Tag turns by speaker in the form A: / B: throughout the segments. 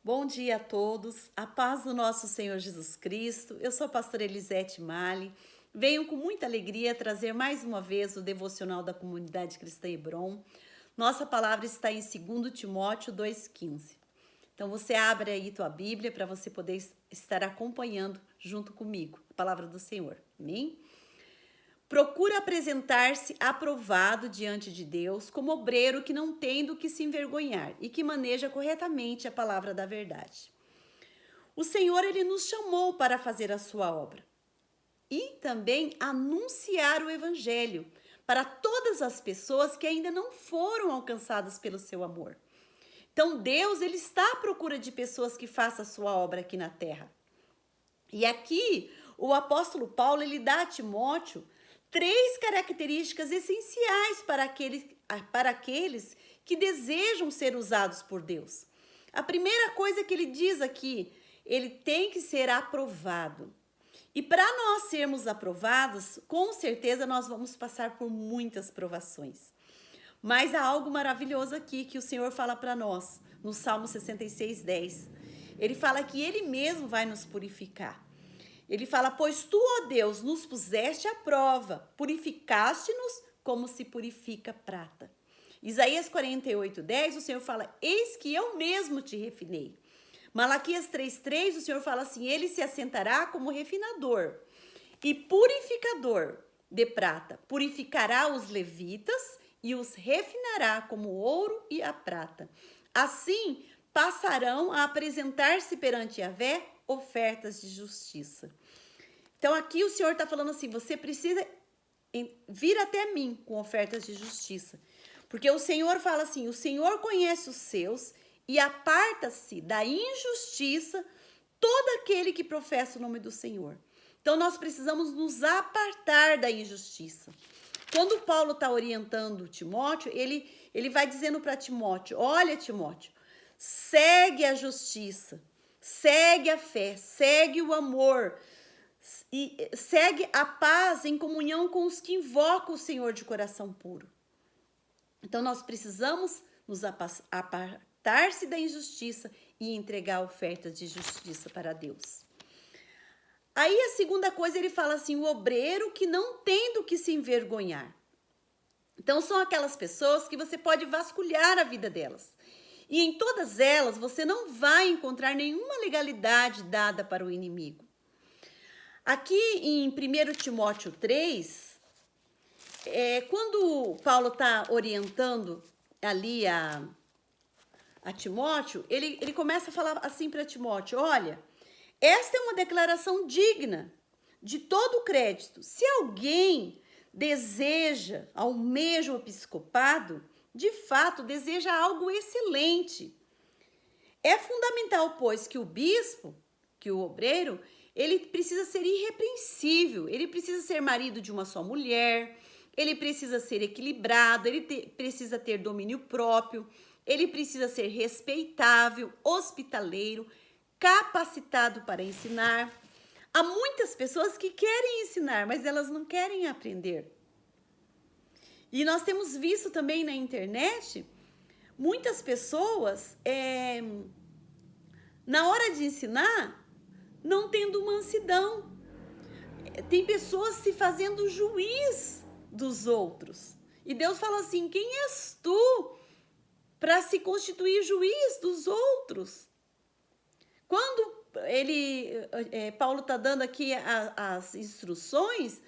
A: Bom dia a todos, a paz do nosso Senhor Jesus Cristo. Eu sou a pastora Elisete Mali. Venho com muita alegria trazer mais uma vez o devocional da comunidade cristã Hebron. Nossa palavra está em 2 Timóteo 2,15. Então você abre aí tua Bíblia para você poder estar acompanhando junto comigo a palavra do Senhor. Amém? Procura apresentar-se aprovado diante de Deus como obreiro que não tem do que se envergonhar e que maneja corretamente a palavra da verdade. O Senhor, ele nos chamou para fazer a sua obra e também anunciar o evangelho para todas as pessoas que ainda não foram alcançadas pelo seu amor. Então Deus, ele está à procura de pessoas que façam a sua obra aqui na terra. E aqui o apóstolo Paulo, ele dá a Timóteo 3 características essenciais para aqueles que desejam ser usados por Deus. A primeira coisa que ele diz aqui, ele tem que ser aprovado. E para nós sermos aprovados, com certeza nós vamos passar por muitas provações. Mas há algo maravilhoso aqui que o Senhor fala para nós, no Salmo 66:10. Ele fala que ele mesmo vai nos purificar. Ele fala, pois tu, ó Deus, nos puseste à prova, purificaste-nos como se purifica prata. Isaías 48:10, o Senhor fala, eis que eu mesmo te refinei. Malaquias 3:3, o Senhor fala assim, ele se assentará como refinador e purificador de prata. Purificará os levitas e os refinará como o ouro e a prata. Assim, passarão a apresentar-se perante Yahvé ofertas de justiça. Então aqui o Senhor está falando assim, você precisa vir até mim com ofertas de justiça. Porque o Senhor fala assim, o Senhor conhece os seus e aparta-se da injustiça todo aquele que professa o nome do Senhor. Então nós precisamos nos apartar da injustiça. Quando Paulo está orientando Timóteo, ele vai dizendo para Timóteo, olha Timóteo, segue a justiça, segue a fé, segue o amor e segue a paz em comunhão com os que invocam o Senhor de coração puro. Então nós precisamos nos apartar-se da injustiça e entregar ofertas de justiça para Deus. Aí a segunda coisa ele fala assim, o obreiro que não tem do que se envergonhar. Então são aquelas pessoas que você pode vasculhar a vida delas. E em todas elas você não vai encontrar nenhuma legalidade dada para o inimigo. Aqui em 1 Timóteo 3, quando Paulo está orientando ali a Timóteo, ele começa a falar assim para Timóteo, olha, esta é uma declaração digna de todo o crédito. Se alguém deseja, almeja o episcopado, de fato, deseja algo excelente. É fundamental, pois, que o bispo, que o obreiro, ele precisa ser irrepreensível, ele precisa ser marido de uma só mulher, ele precisa ser equilibrado, precisa ter domínio próprio, ele precisa ser respeitável, hospitaleiro, capacitado para ensinar. Há muitas pessoas que querem ensinar, mas elas não querem aprender. E nós temos visto também na internet, muitas pessoas, na hora de ensinar, não tendo mansidão. Tem pessoas se fazendo juiz dos outros. E Deus fala assim, quem és tu para se constituir juiz dos outros? Quando Paulo está dando aqui as instruções,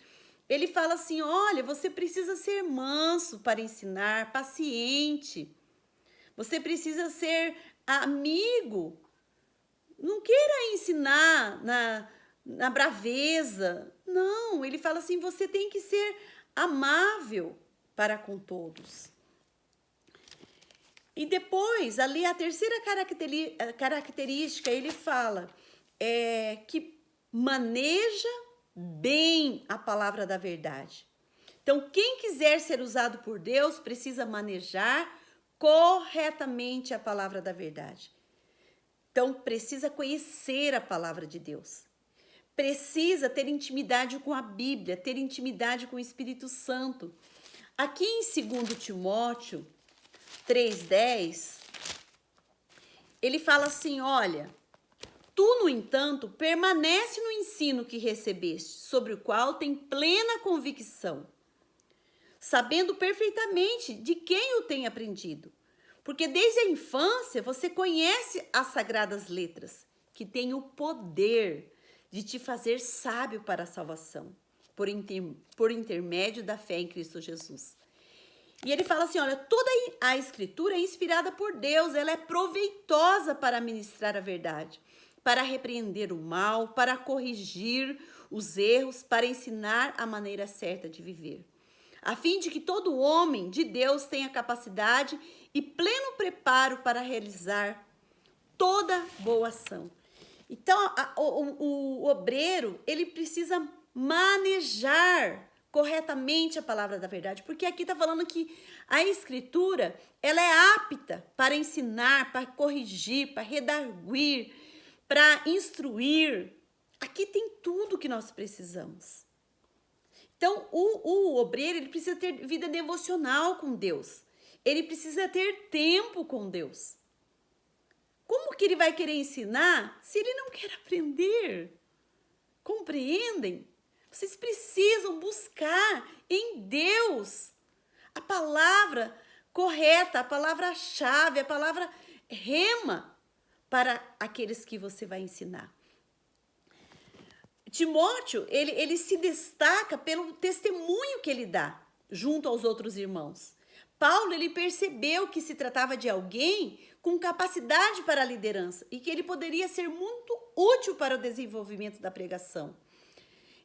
A: ele fala assim, olha, você precisa ser manso para ensinar, paciente. Você precisa ser amigo. Não queira ensinar na braveza. Não, ele fala assim, você tem que ser amável para com todos. E depois, ali a terceira característica, ele fala que maneja bem a palavra da verdade. Então, quem quiser ser usado por Deus precisa manejar corretamente a palavra da verdade. Então, precisa conhecer a palavra de Deus. Precisa ter intimidade com a Bíblia, ter intimidade com o Espírito Santo. Aqui em 2 Timóteo 3:10, ele fala assim, olha, tu, no entanto, permanece no ensino que recebeste, sobre o qual tem plena convicção, sabendo perfeitamente de quem o tem aprendido. Porque desde a infância você conhece as sagradas letras, que têm o poder de te fazer sábio para a salvação, por intermédio da fé em Cristo Jesus. E ele fala assim, olha, toda a escritura é inspirada por Deus, ela é proveitosa para ministrar a verdade, para repreender o mal, para corrigir os erros, para ensinar a maneira certa de viver, a fim de que todo homem de Deus tenha capacidade e pleno preparo para realizar toda boa ação. Então, o obreiro, ele precisa manejar corretamente a palavra da verdade, porque aqui está falando que a escritura, ela é apta para ensinar, para corrigir, para redarguir, para instruir. Aqui tem tudo que nós precisamos. Então, o obreiro, ele precisa ter vida devocional com Deus. Ele precisa ter tempo com Deus. Como que ele vai querer ensinar se ele não quer aprender? Compreendem? Vocês precisam buscar em Deus a palavra correta, a palavra-chave, a palavra rema para aqueles que você vai ensinar. Timóteo, ele se destaca pelo testemunho que ele dá junto aos outros irmãos. Paulo, ele percebeu que se tratava de alguém com capacidade para a liderança e que ele poderia ser muito útil para o desenvolvimento da pregação.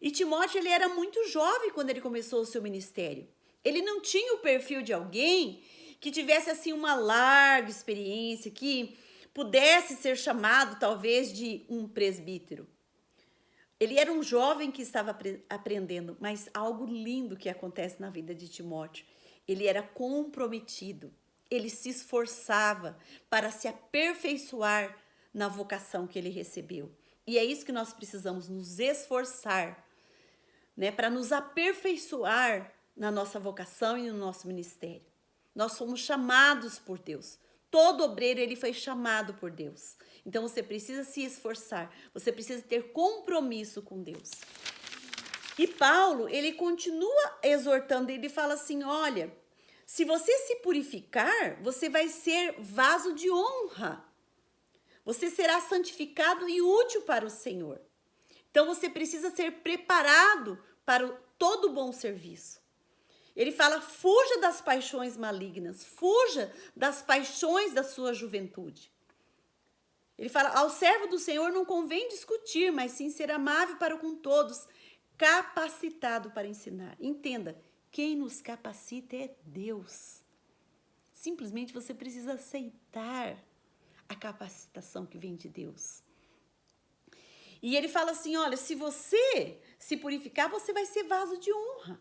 A: E Timóteo, ele era muito jovem quando ele começou o seu ministério. Ele não tinha o perfil de alguém que tivesse assim uma larga experiência, que pudesse ser chamado talvez de um presbítero. Ele era um jovem que estava aprendendo, mas algo lindo que acontece na vida de Timóteo. Ele era comprometido, ele se esforçava para se aperfeiçoar na vocação que ele recebeu. E é isso que nós precisamos, nos esforçar, né, para nos aperfeiçoar na nossa vocação e no nosso ministério. Nós somos chamados por Deus. Todo obreiro, ele foi chamado por Deus. Então, você precisa se esforçar, você precisa ter compromisso com Deus. E Paulo, ele continua exortando, ele fala assim, olha, se você se purificar, você vai ser vaso de honra. Você será santificado e útil para o Senhor. Então, você precisa ser preparado para todo bom serviço. Ele fala, fuja das paixões malignas, fuja das paixões da sua juventude. Ele fala, ao servo do Senhor não convém discutir, mas sim ser amável para com todos, capacitado para ensinar. Entenda, quem nos capacita é Deus. Simplesmente você precisa aceitar a capacitação que vem de Deus. E ele fala assim, olha, se você se purificar, você vai ser vaso de honra.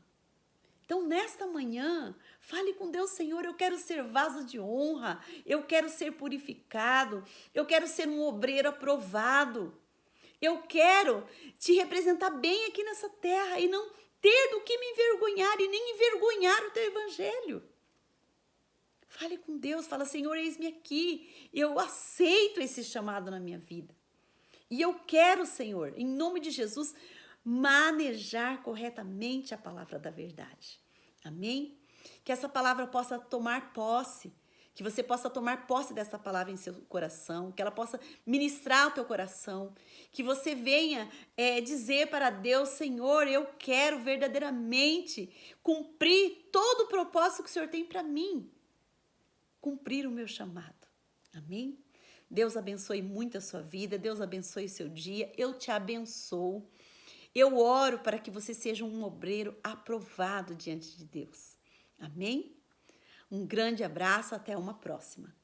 A: Então, nesta manhã, fale com Deus, Senhor, eu quero ser vaso de honra, eu quero ser purificado, eu quero ser um obreiro aprovado. Eu quero te representar bem aqui nessa terra e não ter do que me envergonhar e nem envergonhar o teu evangelho. Fale com Deus, fala, Senhor, eis-me aqui, eu aceito esse chamado na minha vida. E eu quero, Senhor, em nome de Jesus, manejar corretamente a palavra da verdade. Amém? Que essa palavra possa tomar posse, que você possa tomar posse dessa palavra em seu coração, que ela possa ministrar o teu coração, que você venha dizer para Deus, Senhor, eu quero verdadeiramente cumprir todo o propósito que o Senhor tem para mim, cumprir o meu chamado. Amém? Deus abençoe muito a sua vida, Deus abençoe o seu dia, eu te abençoo. Eu oro para que você seja um obreiro aprovado diante de Deus. Amém? Um grande abraço, até uma próxima.